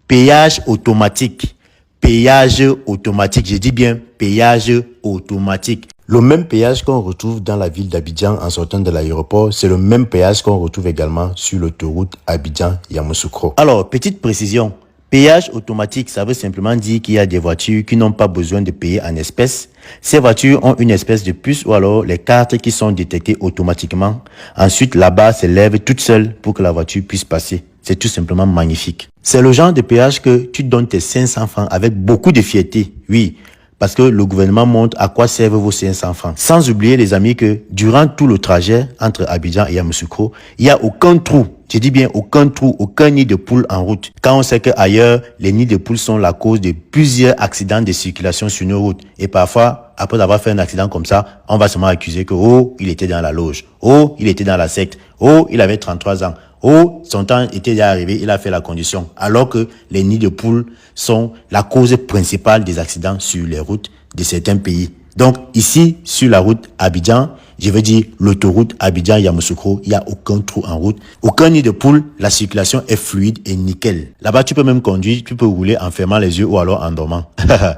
Péage automatique. Péage automatique. Je dis bien péage automatique. Le même péage qu'on retrouve dans la ville d'Abidjan en sortant de l'aéroport, c'est le même péage qu'on retrouve également sur l'autoroute Abidjan-Yamoussoukro. Alors, petite précision. Péage automatique, ça veut simplement dire qu'il y a des voitures qui n'ont pas besoin de payer en espèces. Ces voitures ont une espèce de puce ou alors les cartes qui sont détectées automatiquement. Ensuite, la barre se lève toute seule pour que la voiture puisse passer. C'est tout simplement magnifique. C'est le genre de péage que tu donnes tes 500 francs avec beaucoup de fierté. Oui, parce que le gouvernement montre à quoi servent vos 500 francs. Sans oublier, les amis, que durant tout le trajet entre Abidjan et Yamoussoukro, il n'y a aucun trou. Je dis bien aucun trou, aucun nid de poule en route. Quand on sait qu'ailleurs, les nids de poules sont la cause de plusieurs accidents de circulation sur nos routes. Et parfois, après avoir fait un accident comme ça, on va seulement accuser que, oh, il était dans la loge. Oh, il était dans la secte. Oh, il avait 33 ans. Oh, son temps était déjà arrivé, il a fait la condition. Alors que les nids de poules sont la cause principale des accidents sur les routes de certains pays. Donc, ici, sur la route Abidjan, je veux dire l'autoroute Abidjan-Yamoussoukro, il n'y a aucun trou en route, aucun nid de poule, la circulation est fluide et nickel. Là-bas, tu peux même conduire, tu peux rouler en fermant les yeux ou alors en dormant.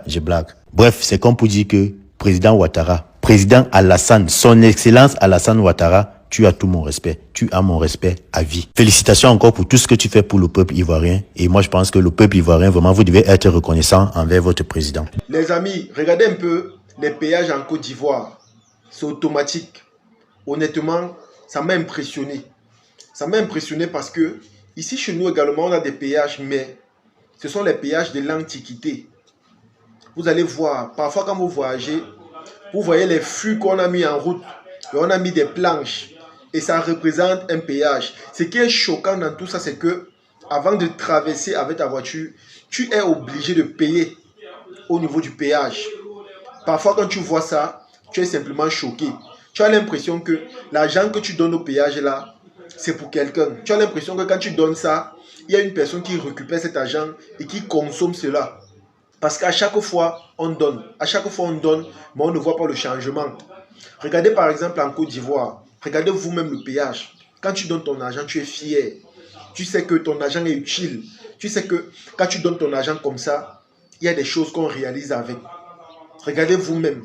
Je blague. Bref, c'est comme pour dire que président Ouattara, président Alassane, son excellence Alassane Ouattara, tu as tout mon respect. Tu as mon respect à vie. Félicitations encore pour tout ce que tu fais pour le peuple ivoirien. Et moi, je pense que le peuple ivoirien, vraiment, vous devez être reconnaissant envers votre président. Les amis, regardez un peu les péages en Côte d'Ivoire. C'est automatique. Honnêtement, ça m'a impressionné. Ça m'a impressionné parce que ici, chez nous également, on a des péages, mais ce sont les péages de l'Antiquité. Vous allez voir, parfois quand vous voyagez, vous voyez les flux qu'on a mis en route. Et on a mis des planches. Et ça représente un péage. Ce qui est choquant dans tout ça, c'est que avant de traverser avec ta voiture, tu es obligé de payer au niveau du péage. Parfois, quand tu vois ça, tu es simplement choqué. Tu as l'impression que l'argent que tu donnes au péage là, c'est pour quelqu'un. Tu as l'impression que quand tu donnes ça, il y a une personne qui récupère cet argent et qui consomme cela. Parce qu'à chaque fois, on donne. À chaque fois, on donne, mais on ne voit pas le changement. Regardez par exemple en Côte d'Ivoire. Regardez vous-même le péage. Quand tu donnes ton argent, tu es fier. Tu sais que ton argent est utile. Tu sais que quand tu donnes ton argent comme ça, il y a des choses qu'on réalise avec. Regardez vous-même.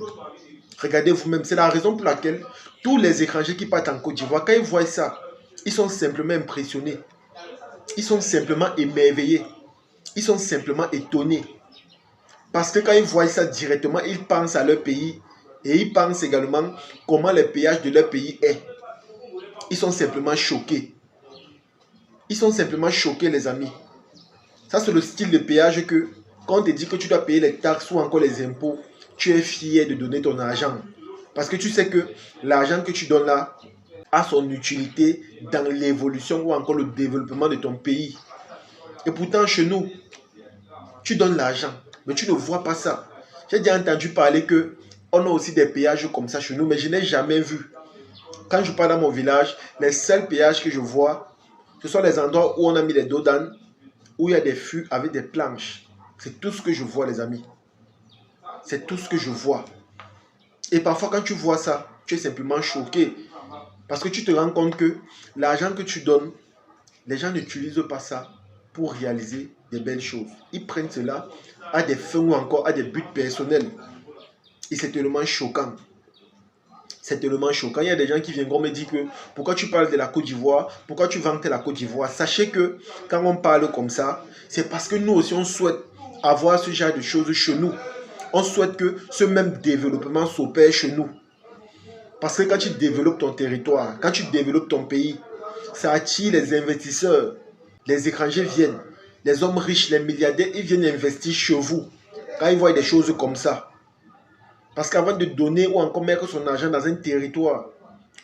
Regardez vous-même. C'est la raison pour laquelle tous les étrangers qui partent en Côte d'Ivoire, quand ils voient ça, ils sont simplement impressionnés. Ils sont simplement émerveillés. Ils sont simplement étonnés. Parce que quand ils voient ça directement, ils pensent à leur pays. Et ils pensent également comment le péage de leur pays est. Ils sont simplement choqués. Ils sont simplement choqués, les amis. Ça, c'est le style de péage que, quand on te dit que tu dois payer les taxes ou encore les impôts, tu es fier de donner ton argent. Parce que tu sais que l'argent que tu donnes là a son utilité dans l'évolution ou encore le développement de ton pays. Et pourtant, chez nous, tu donnes l'argent, mais tu ne vois pas ça. J'ai déjà entendu parler que on a aussi des péages comme ça chez nous, mais je n'ai jamais vu. Quand je pars dans mon village, les seuls péages que je vois, ce sont les endroits où on a mis les dos d'âne, où il y a des fûts avec des planches. C'est tout ce que je vois, les amis. C'est tout ce que je vois. Et parfois, quand tu vois ça, tu es simplement choqué. Parce que tu te rends compte que l'argent que tu donnes, les gens n'utilisent pas ça pour réaliser des belles choses. Ils prennent cela à des fins ou encore à des buts personnels. Et c'est tellement choquant. C'est tellement choquant. Il y a des gens qui viendront me dire que pourquoi tu parles de la Côte d'Ivoire, pourquoi tu vantes la Côte d'Ivoire. Sachez que quand on parle comme ça, c'est parce que nous aussi on souhaite avoir ce genre de choses chez nous. On souhaite que ce même développement s'opère chez nous. Parce que quand tu développes ton territoire, quand tu développes ton pays, ça attire les investisseurs. Les étrangers viennent. Les hommes riches, les milliardaires, ils viennent investir chez vous. Quand ils voient des choses comme ça. Parce qu'avant de donner ou encore mettre son argent dans un territoire,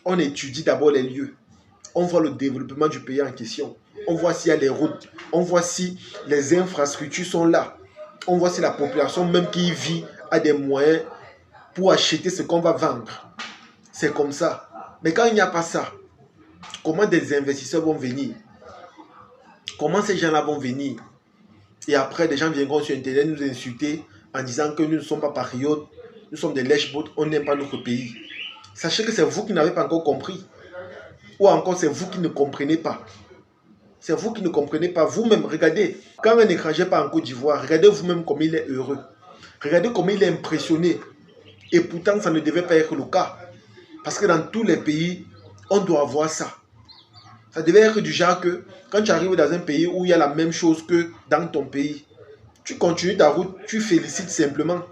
on étudie d'abord les lieux. On voit le développement du pays en question. On voit s'il y a les routes. On voit si les infrastructures sont là. On voit si la population même qui y vit a des moyens pour acheter ce qu'on va vendre. C'est comme ça. Mais quand il n'y a pas ça, comment des investisseurs vont venir? Comment ces gens-là vont venir? Et après, des gens viendront sur Internet nous insulter en disant que nous ne sommes pas patriotes. Nous sommes des lèche-bottes, on n'aime pas notre pays. Sachez que c'est vous qui n'avez pas encore compris. Ou encore c'est vous qui ne comprenez pas. C'est vous qui ne comprenez pas vous-même. Regardez, quand un étranger part en Côte d'Ivoire, regardez vous-même comme il est heureux. Regardez comme il est impressionné. Et pourtant, ça ne devait pas être le cas. Parce que dans tous les pays, on doit avoir ça. Ça devait être du genre que quand tu arrives dans un pays où il y a la même chose que dans ton pays, tu continues ta route, tu félicites simplement.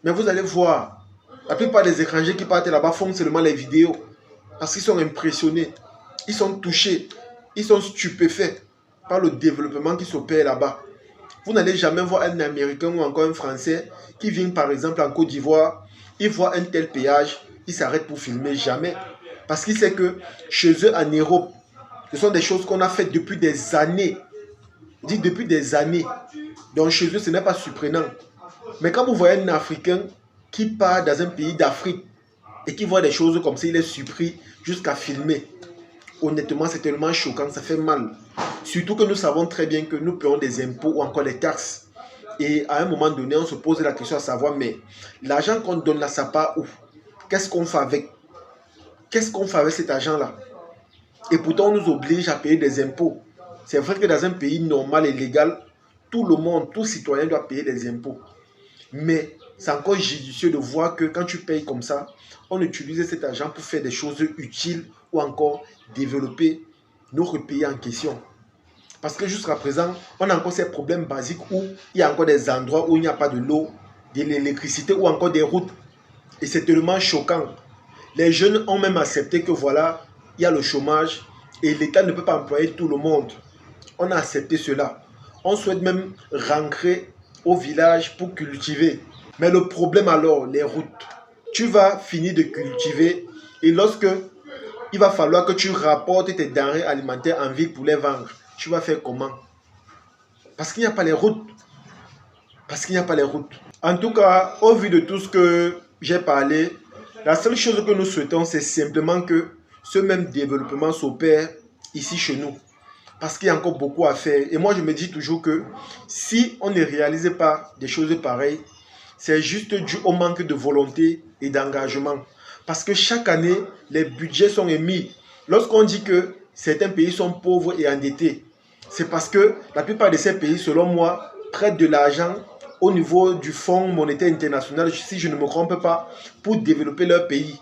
Mais vous allez voir, la plupart des étrangers qui partent là-bas font seulement les vidéos. Parce qu'ils sont impressionnés, ils sont touchés, ils sont stupéfaits par le développement qui s'opère là-bas. Vous n'allez jamais voir un Américain ou encore un Français qui vient par exemple en Côte d'Ivoire, il voit un tel péage, il s'arrête pour filmer, jamais. Parce qu'il sait que chez eux en Europe, ce sont des choses qu'on a faites depuis des années. Je dis depuis des années. Donc chez eux, ce n'est pas surprenant. Mais quand vous voyez un Africain qui part dans un pays d'Afrique et qui voit des choses comme ça, il est surpris jusqu'à filmer. Honnêtement, c'est tellement choquant, ça fait mal. Surtout que nous savons très bien que nous payons des impôts ou encore des taxes. Et à un moment donné, on se pose la question à savoir, mais l'argent qu'on donne là, ça part où? Qu'est-ce qu'on fait avec? Qu'est-ce qu'on fait avec cet argent-là? Et pourtant, on nous oblige à payer des impôts. C'est vrai que dans un pays normal et légal, tout le monde, tout citoyen doit payer des impôts. Mais c'est encore judicieux de voir que quand tu payes comme ça, on utilise cet argent pour faire des choses utiles ou encore développer notre pays en question. Parce que jusqu'à présent, on a encore ces problèmes basiques où il y a encore des endroits où il n'y a pas de l'eau, de l'électricité ou encore des routes. Et c'est tellement choquant. Les jeunes ont même accepté que voilà, il y a le chômage et l'État ne peut pas employer tout le monde. On a accepté cela. On souhaite même rentrer au village pour cultiver. Mais le problème alors, les routes. Tu vas finir de cultiver et lorsque il va falloir que tu rapportes tes denrées alimentaires en ville pour les vendre, tu vas faire comment? Parce qu'il n'y a pas les routes. Parce qu'il n'y a pas les routes. En tout cas, au vu de tout ce que j'ai parlé, la seule chose que nous souhaitons, c'est simplement que ce même développement s'opère ici chez nous. Parce qu'il y a encore beaucoup à faire. Et moi, je me dis toujours que si on ne réalise pas des choses pareilles, c'est juste dû au manque de volonté et d'engagement. Parce que chaque année, les budgets sont émis. Lorsqu'on dit que certains pays sont pauvres et endettés, c'est parce que la plupart de ces pays, selon moi, prêtent de l'argent au niveau du Fonds monétaire international, si je ne me trompe pas, pour développer leur pays.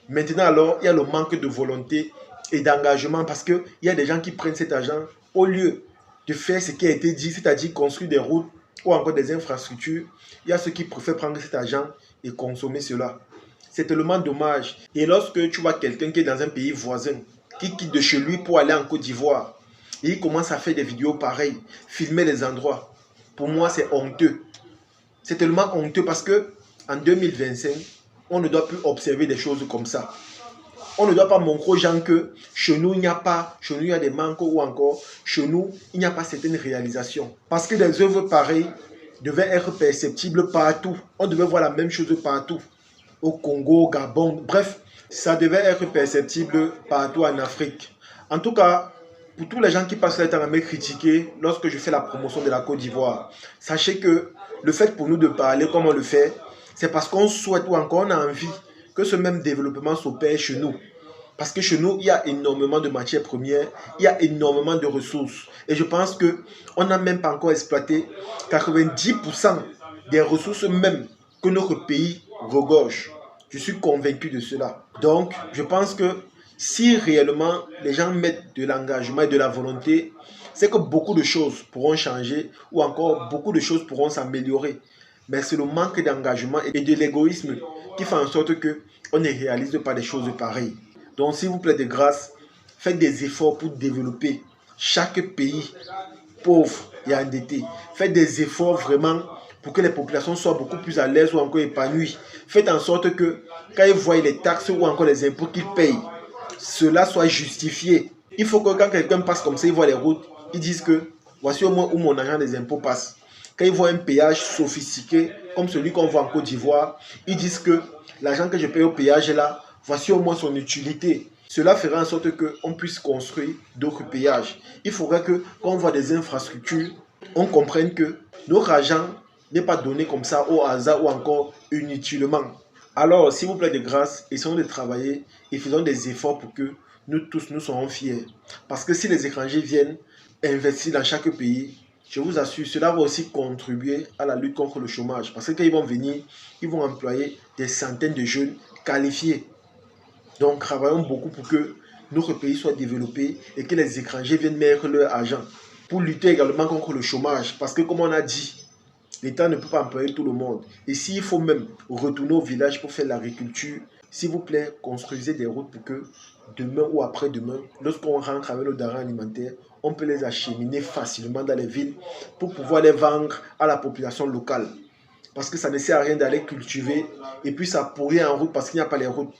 Maintenant, alors, il y a le manque de volonté et d'engagement parce qu'il y a des gens qui prennent cet argent au lieu de faire ce qui a été dit, c'est-à-dire construire des routes ou encore des infrastructures. Il y a ceux qui préfèrent prendre cet argent et consommer cela. C'est tellement dommage. Et lorsque tu vois quelqu'un qui est dans un pays voisin, qui quitte de chez lui pour aller en Côte d'Ivoire, et il commence à faire des vidéos pareilles, filmer les endroits, pour moi c'est honteux. C'est tellement honteux parce que en 2025, on ne doit plus observer des choses comme ça. On ne doit pas montrer aux gens que chez nous, il n'y a pas, chez nous, il y a des manques ou encore, chez nous, il n'y a pas certaines réalisations. Parce que des œuvres pareilles devaient être perceptibles partout. On devait voir la même chose partout. Au Congo, au Gabon, bref, ça devait être perceptible partout en Afrique. En tout cas, pour tous les gens qui passent le temps à me critiquer lorsque je fais la promotion de la Côte d'Ivoire, sachez que le fait pour nous de parler comme on le fait, c'est parce qu'on souhaite ou encore on a envie que ce même développement s'opère chez nous. Parce que chez nous, il y a énormément de matières premières, il y a énormément de ressources. Et je pense qu'on n'a même pas encore exploité 90% des ressources même que notre pays regorge. Je suis convaincu de cela. Donc, je pense que si réellement les gens mettent de l'engagement et de la volonté, c'est que beaucoup de choses pourront changer ou encore beaucoup de choses pourront s'améliorer. Mais c'est le manque d'engagement et de l'égoïsme qui fait en sorte qu'on ne réalise pas des choses pareilles. Donc, s'il vous plaît, de grâce, faites des efforts pour développer chaque pays pauvre et endetté. Faites des efforts vraiment pour que les populations soient beaucoup plus à l'aise ou encore épanouies. Faites en sorte que quand ils voient les taxes ou encore les impôts qu'ils payent, cela soit justifié. Il faut que quand quelqu'un passe comme ça, il voit les routes, ils disent que voici au moins où mon argent des impôts passe. Quand ils voient un péage sophistiqué comme celui qu'on voit en Côte d'Ivoire, ils disent que l'argent que je paye au péage là, voici au moins son utilité. Cela fera en sorte qu'on puisse construire d'autres péages. Il faudrait que quand on voit des infrastructures, on comprenne que notre argent n'est pas donné comme ça au hasard ou encore inutilement. Alors, s'il vous plaît de grâce, essayons de travailler et faisons des efforts pour que nous tous nous serons fiers. Parce que si les étrangers viennent, investir dans chaque pays, je vous assure, cela va aussi contribuer à la lutte contre le chômage. Parce que quand ils vont venir, ils vont employer des centaines de jeunes qualifiés. Donc, travaillons beaucoup pour que notre pays soit développé et que les étrangers viennent mettre leur argent. Pour lutter également contre le chômage. Parce que, comme on a dit, l'État ne peut pas employer tout le monde. Et s'il faut même retourner au village pour faire l'agriculture, s'il vous plaît, construisez des routes pour que demain ou après-demain, lorsqu'on rentre avec nos denrées alimentaires, on peut les acheminer facilement dans les villes pour pouvoir les vendre à la population locale. Parce que ça ne sert à rien d'aller cultiver et puis ça pourrit en route parce qu'il n'y a pas les routes.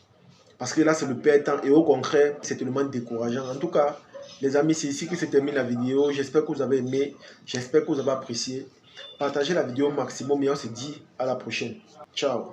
Parce que là, c'est le père-temps et au contraire, c'est tellement décourageant. En tout cas, les amis, c'est ici que se termine la vidéo. J'espère que vous avez aimé, j'espère que vous avez apprécié. Partagez la vidéo au maximum et on se dit à la prochaine. Ciao.